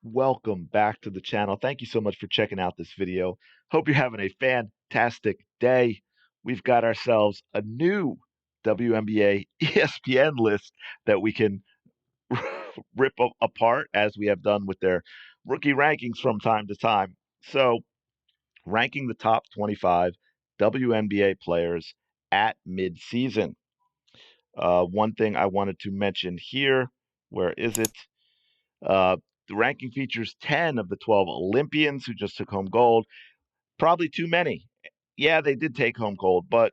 Welcome back to the channel. Thank you so much for checking out this video. Hope you're having a fantastic day. We've got ourselves a new WNBA ESPN list that we can rip apart as we have done with their rookie rankings from time to time. So, ranking the top 25 WNBA players at midseason. One thing I wanted to mention here, where is it? Uh, the ranking features 10 of the 12 Olympians who just took home gold. Probably too many. Yeah, they did take home gold, but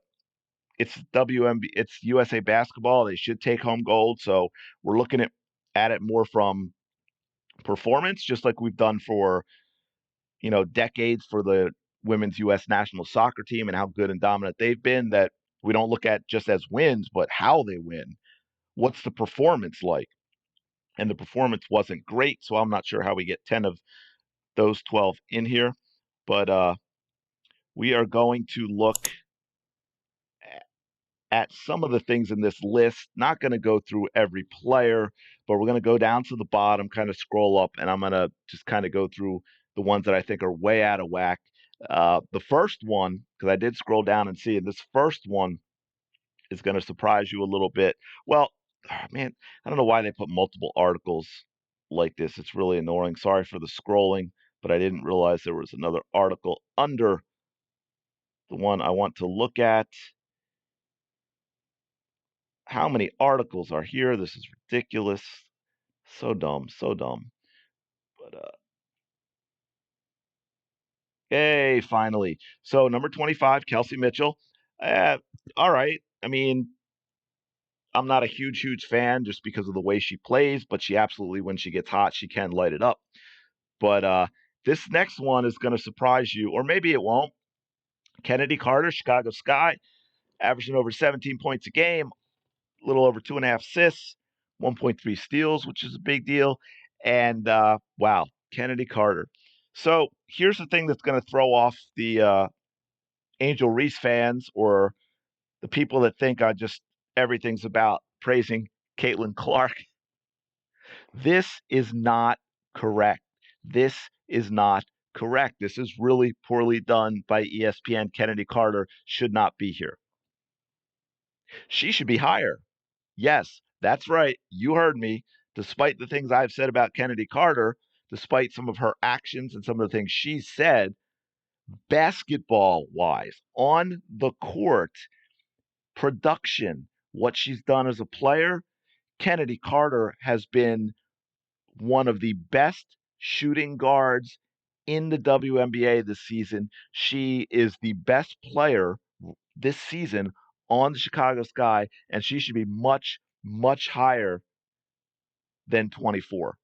it's USA basketball. They should take home gold. So we're looking at it more from performance, just like we've done for, decades for the women's US national soccer team and how good and dominant they've been, that we don't look at just as wins, but how they win. What's the performance like? And the performance wasn't great, so I'm not sure how we get 10 of those 12 in here. But we are going to look at some of the things in this list. Not going to go through every player, but we're going to go down to the bottom, kind of scroll up, and I'm going to just kind of go through the ones that I think are way out of whack. The first one, because I did scroll down and see it, this first one is going to surprise you a little bit. Well, man, I don't know why they put multiple articles like this. It's really annoying. Sorry for the scrolling, but I didn't realize there was another article under the one I want to look at. How many articles are here? This is ridiculous. So dumb, so dumb. But hey, finally. So number 25, Kelsey Mitchell. Uh, all right. I mean, I'm not a huge fan just because of the way she plays, but she absolutely, when she gets hot, she can light it up. But this next one is going to surprise you, or maybe it won't. Kennedy Carter, Chicago Sky, averaging over 17 points a game, a little over 2.5 assists, 1.3 steals, which is a big deal. And wow, Kennedy Carter. So here's the thing that's going to throw off the Angel Reese fans or the people that think I just everything's about praising Caitlin Clark. This is not correct. This is not correct. This is really poorly done by ESPN. Kennedy Carter should not be here. She should be higher. Yes, that's right. You heard me. Despite the things I've said about Kennedy Carter, despite some of her actions and some of the things she said, basketball wise, on the court, production, what she's done as a player, Kennedy Carter has been one of the best shooting guards in the WNBA this season. She is the best player this season on the Chicago Sky, and she should be much higher than 24.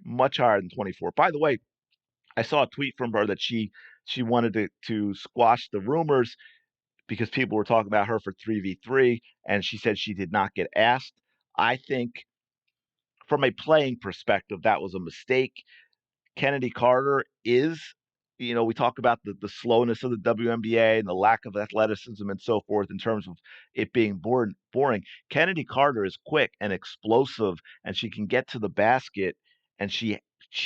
Much higher than 24. By the way, I saw a tweet from her that she wanted to squash the rumors because people were talking about her for 3v3, and she said she did not get asked. I think from a playing perspective, that was a mistake. Kennedy Carter is, we talk about the slowness of the WNBA and the lack of athleticism and so forth in terms of it being boring. Kennedy Carter is quick and explosive, and she can get to the basket, and she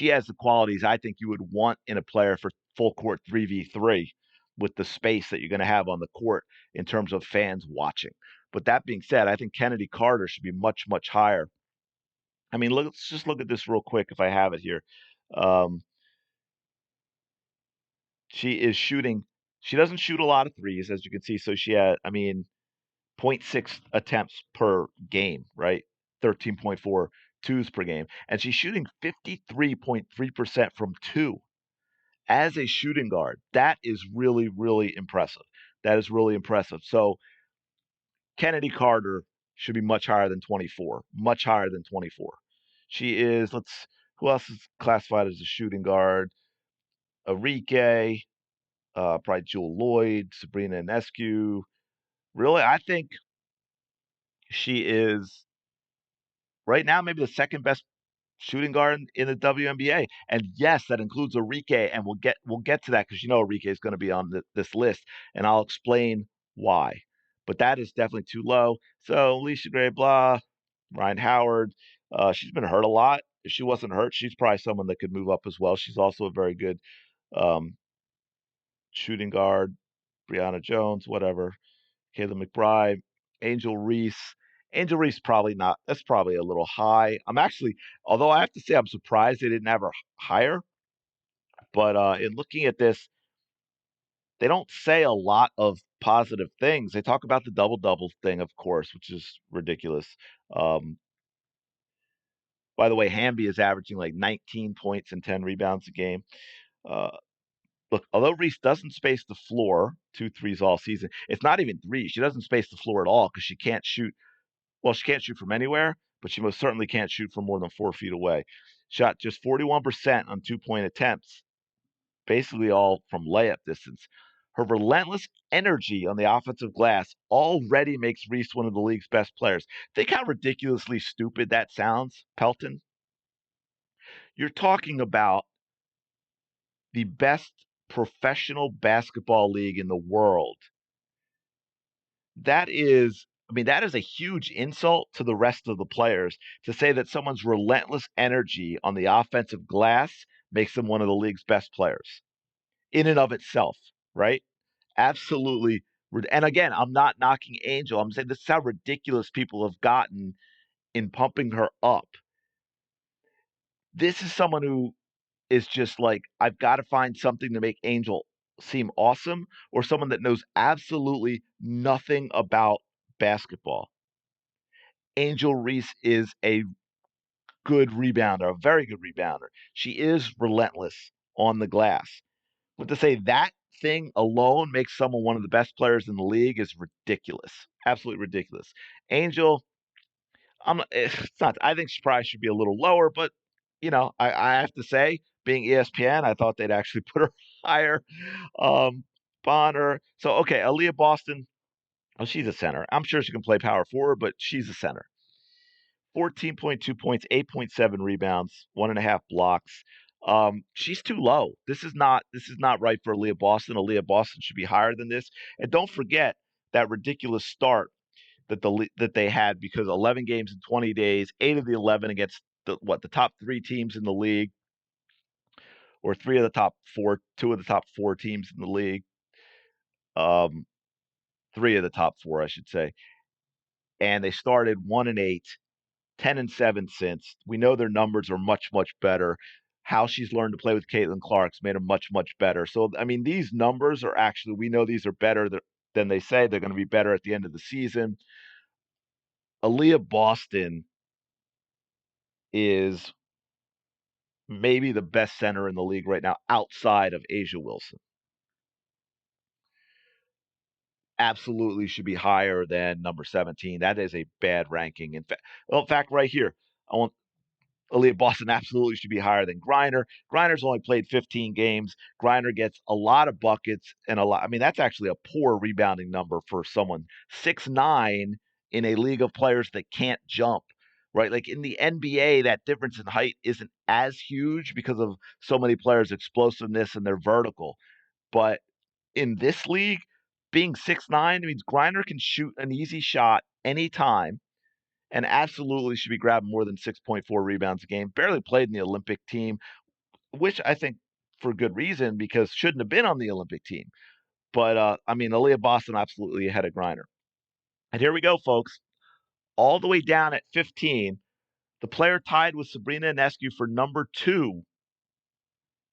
has the qualities I think you would want in a player for full court 3v3 with the space that you're going to have on the court in terms of fans watching. But that being said, I think Kennedy Carter should be much higher. I mean, let's just look at this real quick if I have it here. Um, she is shooting. She doesn't shoot a lot of threes, as you can see. So she had, I mean, zero point 0.6 attempts per game, right? 13.4 twos per game. And she's shooting 53.3% from two as a shooting guard. That is really impressive. That is really impressive. So Kennedy Carter should be much higher than 24. Much higher than 24. She is, who else is classified as a shooting guard? Arike, probably Jewel Lloyd, Sabrina Ionescu. Really, I think she is right now maybe the second best shooting guard in the WNBA. And yes, that includes Arike, and we'll get to that because Arike is going to be on this list, and I'll explain why. But that is definitely too low. So Alicia Gray, blah, Ryan Howard, she's been hurt a lot. if she wasn't hurt, she's probably someone that could move up as well. She's also a very good um, shooting guard. Brianna Jones, whatever. Kayla McBride, Angel Reese. Angel Reese probably not. That's probably a little high. I'm actually, although I have to say, I'm surprised they didn't have her higher. But in looking at this, they don't say a lot of positive things. They talk about the double double thing, of course, which is ridiculous. Um, by the way, Hamby is averaging like 19 points and 10 rebounds a game. Uh, Look, although Reese doesn't space the floor, 2 threes all season, it's not even threes. She doesn't space the floor at all because she can't shoot. Well, she can't shoot from anywhere, but she most certainly can't shoot from more than 4 feet away. Shot just 41% on 2 point attempts, basically all from layup distance. Her relentless energy on the offensive glass already makes Reese one of the league's best players. Think how ridiculously stupid that sounds, Pelton. You're talking about the best professional basketball league in the world. That is, I mean, that is a huge insult to the rest of the players to say that someone's relentless energy on the offensive glass makes them one of the league's best players in and of itself, right? Absolutely. And again, I'm not knocking Angel. I'm saying this is how ridiculous people have gotten in pumping her up. This is someone who is just like, I've got to find something to make Angel seem awesome, or someone that knows absolutely nothing about basketball. Angel Reese is a good rebounder, a very good rebounder. She is relentless on the glass. But to say that thing alone makes someone one of the best players in the league is ridiculous. Absolutely ridiculous. Angel, it's not. I think she probably should be a little lower, but I have to say, being ESPN, I thought they'd actually put her higher. Bonner. So okay, Aaliyah Boston. Oh, she's a center. I'm sure she can play power forward, but she's a center. 14.2 points, 8.7 rebounds, 1.5 blocks. She's too low. This is not right for Aaliyah Boston. Aaliyah Boston should be higher than this. And don't forget that ridiculous start that they had, because 11 games in 20 days, 8 of the 11 against the top 3 teams in the league, or 3 of the top 4, 2 of the top 4 teams in the league, um, 3 of the top 4, I should say. And they started 1-8, 10-7 since. We know their numbers are much, much better. How she's learned to play with Caitlin Clark's made them much, much better. So, I mean, these numbers are actually, we know these are better than they say. They're going to be better at the end of the season. Aaliyah Boston is maybe the best center in the league right now outside of Asia Wilson. Absolutely should be higher than number 17. That is a bad ranking. In fact, right here, I want Aaliyah Boston absolutely should be higher than Griner. Griner's only played 15 games. Griner gets a lot of buckets and a lot. I mean, that's actually a poor rebounding number for someone 6'9" in a league of players that can't jump, right? Like in the NBA, that difference in height isn't as huge because of so many players' explosiveness and their vertical. But in this league, being 6'9" means Griner can shoot an easy shot anytime and absolutely should be grabbing more than 6.4 rebounds a game. Barely played in the Olympic team, which I think for good reason, because shouldn't have been on the Olympic team. But I mean, Aaliyah Boston absolutely ahead of Griner. And here we go, folks. All the way down at 15, the player tied with Sabrina Ionescu for number 2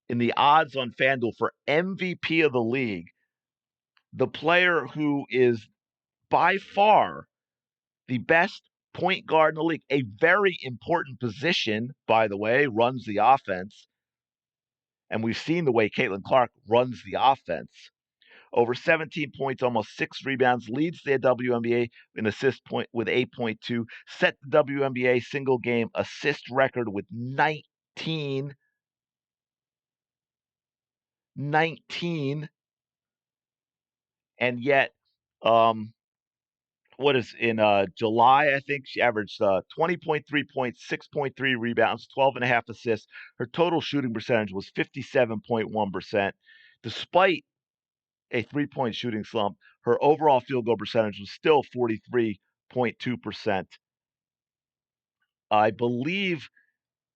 in the odds on FanDuel for MVP of the league. The player who is by far the best point guard in the league, a very important position, by the way, runs the offense. And we've seen the way Caitlin Clark runs the offense. Over 17 points, almost 6 rebounds, leads the WNBA in assist point with 8.2, set the WNBA single game assist record with 19. 19. And yet, what is in July, I think she averaged 20.3 points, 6.3 rebounds, 12.5 assists. Her total shooting percentage was 57.1%. Despite a 3-point shooting slump, her overall field goal percentage was still 43.2%. I believe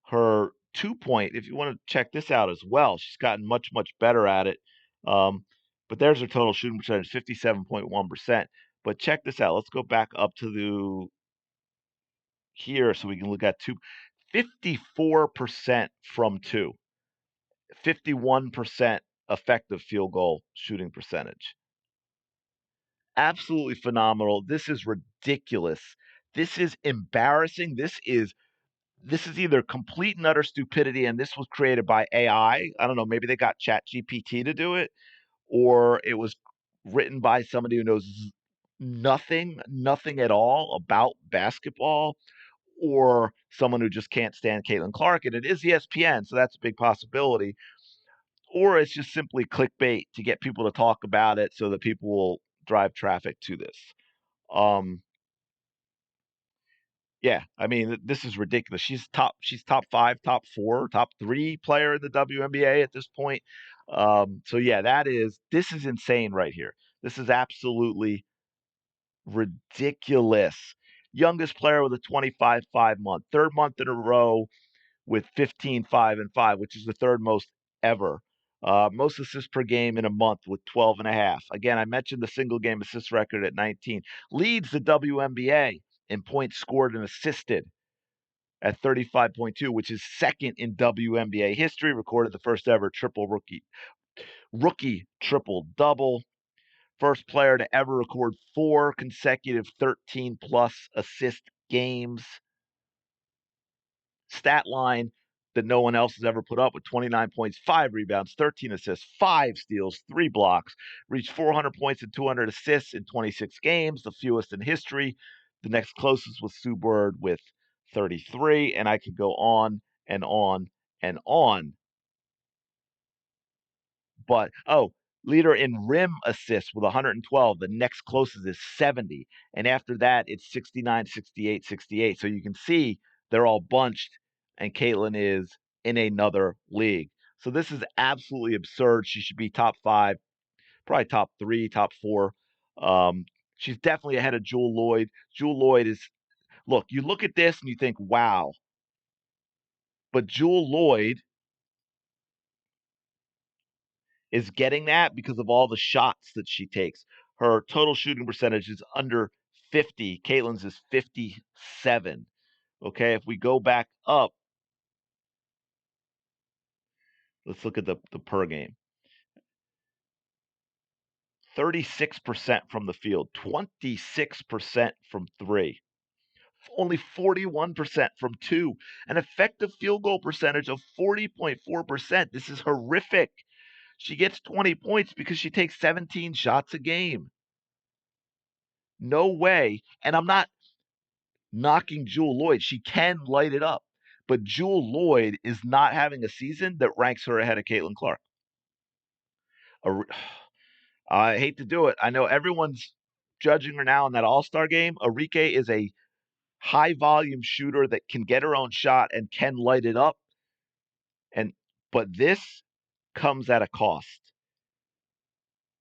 Her 2-point, if you want to check this out as well, she's gotten much, much better at it. Um, but there's her total shooting percentage, 57.1%. But check this out. Let's go back up to the here so we can look at 54% from two, 51% effective field goal shooting percentage. Absolutely phenomenal. This is ridiculous. This is embarrassing. This is either complete and utter stupidity, and this was created by AI. I don't know, maybe they got Chat GPT to do it, or it was written by somebody who knows nothing at all about basketball, or someone who just can't stand Caitlin Clark. And it is ESPN, so that's a big possibility. Or it's just simply clickbait to get people to talk about it so that people will drive traffic to this. Um, Yeah, I mean, this is ridiculous. She's top 5, top 4, top 3 player in the WNBA at this point. So yeah, this is insane right here. This is absolutely ridiculous. Youngest player with a 25-5 month, third month in a row with 15-5-5, which is the third most ever. Most assists per game in a month with 12 and a half. Again, I mentioned the single game assist record at 19. Leads the WNBA in points scored and assisted at 35.2, which is second in WNBA history. Recorded the first ever rookie triple double. First player to ever record 4 consecutive 13 plus assist games. Stat line that no one else has ever put up with 29 points, 5 rebounds, 13 assists, 5 steals, 3 blocks. Reached 400 points and 200 assists in 26 games, the fewest in history. The next closest was Sue Bird with 33, and I could go on and on and on. But leader in rim assists with 112. The next closest is 70, and after that it's 69, 68, 68. So you can see they're all bunched, and Caitlin is in another league. So this is absolutely absurd. She should be top 5, probably top 3, top 4. Um, she's definitely ahead of Jewell Loyd. Jewell Loyd is look. You look at this and you think, wow, but Jewell Loyd is getting that because of all the shots that she takes. Her total shooting percentage is under 50. Caitlin's is 57. Okay, if we go back up, let's look at the per game. 36% from the field, 26% from 3, only 41% from 2, an effective field goal percentage of 40.4%. This is horrific. She gets 20 points because she takes 17 shots a game. No way. And I'm not knocking Jewell Loyd. She can light it up. But Jewell Loyd is not having a season that ranks her ahead of Caitlin Clark. I hate to do it. I know everyone's judging her now in that All-Star game. Arike is a high volume shooter that can get her own shot and can light it up. But this comes at a cost.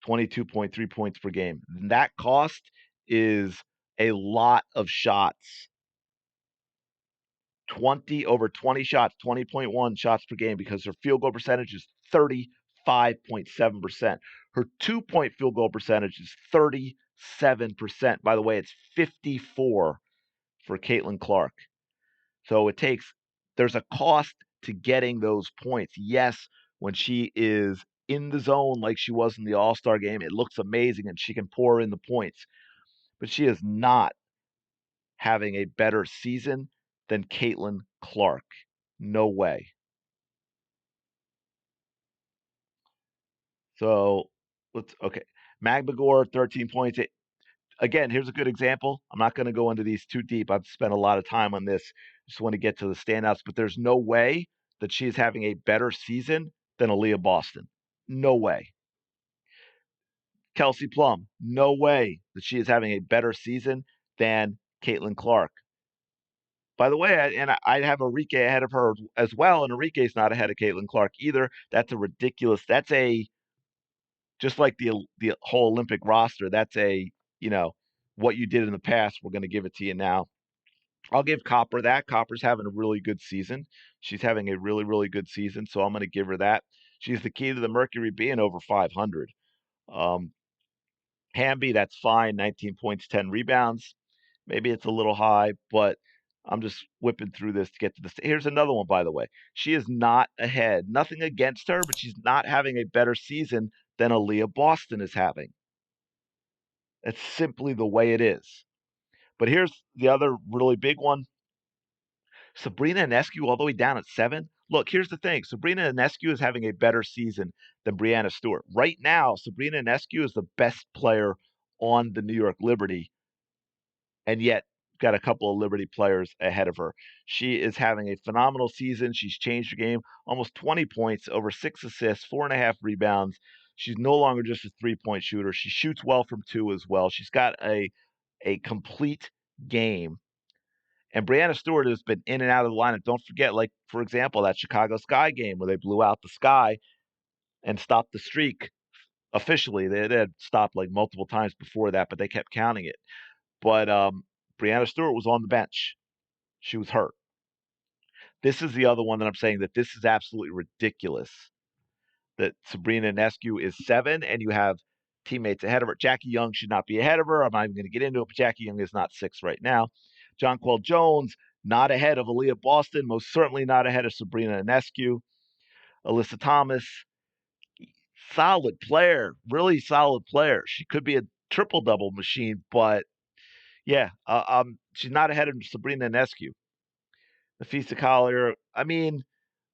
22.3 points per game. And that cost is a lot of shots. 20 shots, 20.1 shots per game, because her field goal percentage is 35.7%. Her 2-point field goal percentage is 37%. By the way, it's 54 for Caitlin Clark. So there's a cost to getting those points. Yes, when she is in the zone like she was in the All-Star game, it looks amazing and she can pour in the points. But she is not having a better season than Caitlin Clark. No way. So okay. Magbagor, 13 points. Again, here's a good example. I'm not going to go into these too deep. I've spent a lot of time on this. Just want to get to the standouts, but there's no way that she's having a better season than Aaliyah Boston. No way. Kelsey Plum, no way that she is having a better season than Caitlin Clark. By the way, I'd have Arike ahead of her as well, and Arike's not ahead of Caitlin Clark either. That's a ridiculous. That's just like the whole Olympic roster. That's what you did in the past. We're going to give it to you now. I'll give Copper that. Copper's having a really good season. She's having a really, really good season, so I'm going to give her that. She's the key to the Mercury being over 500. Um, Hamby, that's fine. 19 points, 10 rebounds. Maybe it's a little high, but I'm just whipping through this to get to this. Here's another one, by the way. She is not ahead. Nothing against her, but she's not having a better season than Aaliyah Boston is having. It's simply the way it is. But here's the other really big one. Sabrina Ionescu all the way down at 7. Look, here's the thing. Sabrina Ionescu is having a better season than Breanna Stewart. Right now, Sabrina Ionescu is the best player on the New York Liberty, and yet got a couple of Liberty players ahead of her. She is having a phenomenal season. She's changed her game, almost 20 points, over 6 assists, 4.5 rebounds. She's no longer just a 3-point shooter. She shoots well from 2 as well. She's got a complete game. And Breanna Stewart has been in and out of the lineup. Don't forget, like, for example, that Chicago Sky game where they blew out the Sky and stopped the streak officially. They had stopped like multiple times before that, but they kept counting it. But Breanna Stewart was on the bench. She was hurt. This is the other one that I'm saying that this is absolutely ridiculous. That Sabrina Ionescu is 7, and you have teammates ahead of her. Jackie Young should not be ahead of her. I'm not even going to get into it, but Jackie Young is not 6 right now. Jonquel Jones, not ahead of Aaliyah Boston, most certainly not ahead of Sabrina Ionescu. Alyssa Thomas, solid player, really solid player. She could be a triple-double machine, but yeah, she's not ahead of Sabrina Ionescu. Nafisa Collier, I mean,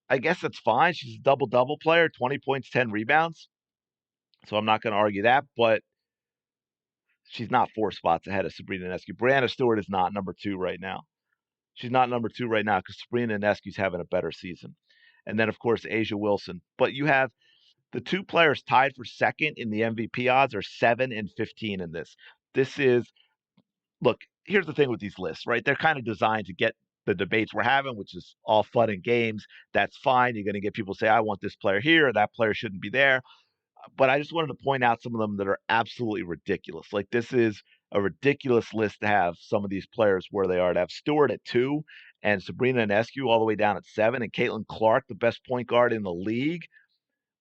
I guess that's fine. She's a double-double player, 20 points, 10 rebounds. So I'm not going to argue that, but she's not 4 spots ahead of Sabrina Ionescu. Breanna Stewart is not number 2 right now. She's not number 2 right now because Sabrina Ionescu's having a better season. And then, of course, Asia Wilson. But you have the 2 players tied for second in the MVP odds are 7 and 15 in this. This is, look, here's the thing with these lists, right? They're kind of designed to get the debates we're having, which is all fun and games. That's fine. You're going to get people say, I want this player here, or that player shouldn't be there. But I just wanted to point out some of them that are absolutely ridiculous. Like, this is a ridiculous list to have some of these players where they are. To have Stewart at 2 and Sabrina Ionescu all the way down at 7 and Caitlin Clark, the best point guard in the league,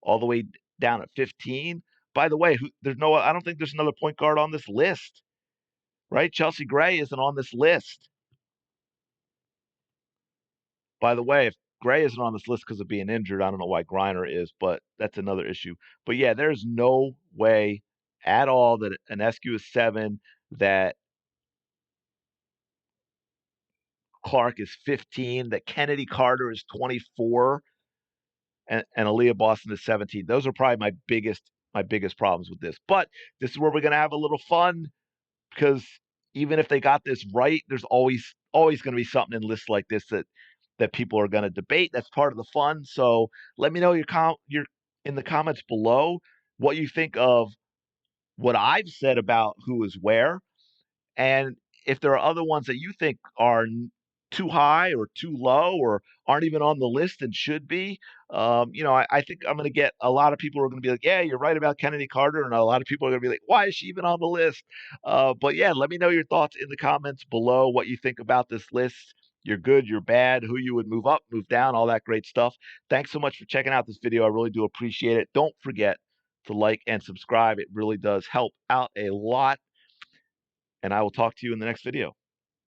all the way down at 15. By the way, I don't think there's another point guard on this list, right? Chelsea Gray isn't on this list. By the way, if Gray isn't on this list because of being injured, I don't know why Griner is, but that's another issue. But yeah, there's no way at all that an Ionescu is 7, that Clark is 15, that Kennedy Carter is 24, and Aaliyah Boston is 17. Those are probably my biggest problems with this. But this is where we're gonna have a little fun, because even if they got this right, there's always going to be something in lists like this that people are going to debate. That's part of the fun. So let me know your in the comments below what you think of what I've said about who is where, and if there are other ones that you think are too high or too low or aren't even on the list and should be. I think I'm going to get a lot of people who are going to be like, yeah, you're right about Kennedy Carter. And a lot of people are going to be like, why is she even on the list? But yeah, let me know your thoughts in the comments below, what you think about this list. You're good, you're bad, who you would move up, move down, all that great stuff. Thanks so much for checking out this video. I really do appreciate it. Don't forget to like and subscribe. It really does help out a lot. And I will talk to you in the next video.